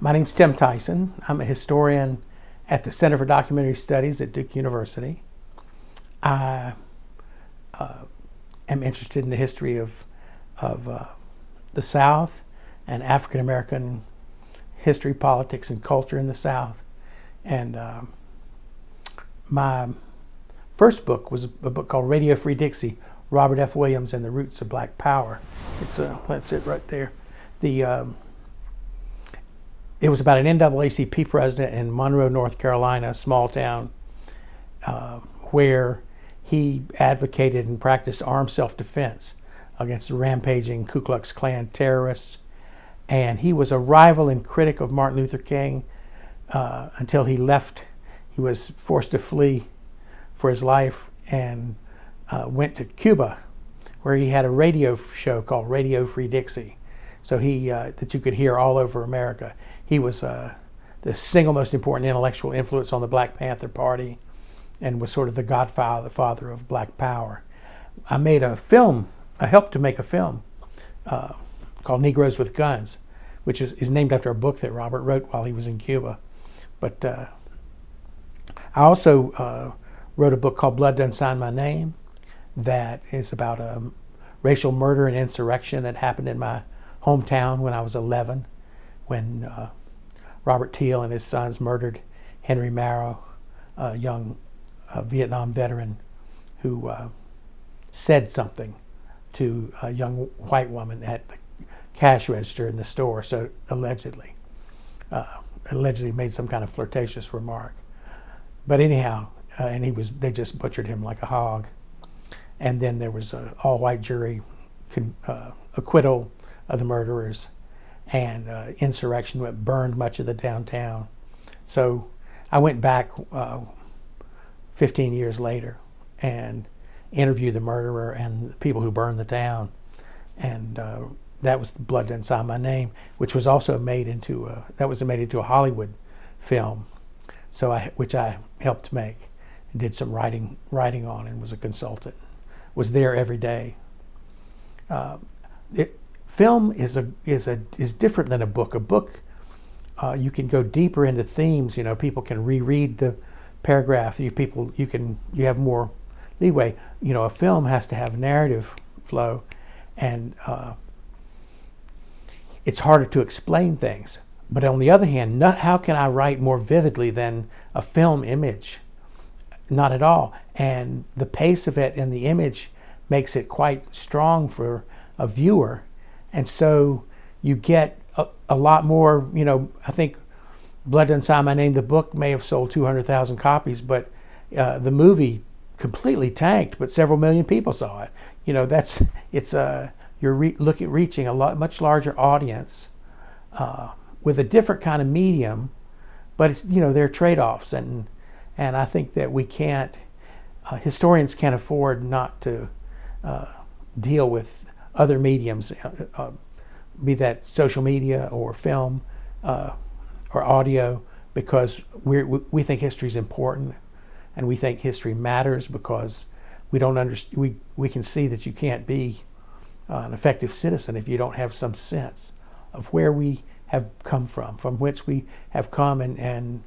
My name's Tim Tyson. I'm a historian at the Center for Documentary Studies at Duke University. I am interested in the history of the South and African American history, politics, and culture in the South. And my first book was a book called Radio Free Dixie, Robert F. Williams and the Roots of Black Power. That's it right there. It was about an NAACP president in Monroe, North Carolina, a small town, where he advocated and practiced armed self-defense against the rampaging Ku Klux Klan terrorists. And he was a rival and critic of Martin Luther King until he left. He was forced to flee for his life and went to Cuba, where he had a radio show called Radio Free Dixie, so that you could hear all over America. He was the single most important intellectual influence on the Black Panther Party and was sort of the godfather, the father of Black Power. I helped to make a film called Negroes with Guns, which is named after a book that Robert wrote while he was in Cuba. But I also wrote a book called Blood Done Sign My Name that is about a racial murder and insurrection that happened in my hometown when I was 11, when Robert Teal and his sons murdered Henry Marrow, a young Vietnam veteran who said something to a young white woman at the cash register in the store, so allegedly made some kind of flirtatious remark. But anyhow, they just butchered him like a hog. And then there was an all-white jury acquittal of the murderers, and insurrection burned much of the downtown. So I went back 15 years later and interviewed the murderer and the people who burned the town, and that was Blood Done Sign My Name, which was also made into a Hollywood film. Which I helped make and did some writing on, and was a consultant. Was there every day. Film is different than a book. A book, you can go deeper into themes. People can reread the paragraph. You have more leeway. A film has to have narrative flow, and it's harder to explain things. But on the other hand, how can I write more vividly than a film image? Not at all. And the pace of it and the image makes it quite strong for a viewer. And so you get a lot more, I think Blood Done Sign My Name, the book may have sold 200,000 copies, but the movie completely tanked, but several million people saw it. You're reaching a much larger audience with a different kind of medium, but it's, there are trade-offs, and I think that we can't, historians can't afford not to deal with other mediums, be that social media or film or audio, because we think history is important, and we think history matters because we don't understand. We can see that you can't be an effective citizen if you don't have some sense of where we have come from whence we have come, and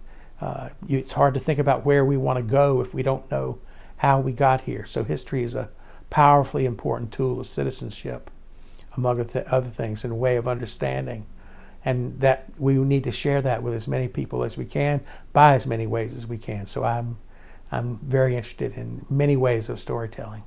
it's hard to think about where we want to go if we don't know how we got here. So history is a powerfully important tool of citizenship, among other things, and a way of understanding, and that we need to share that with as many people as we can, by as many ways as we can. So I'm very interested in many ways of storytelling.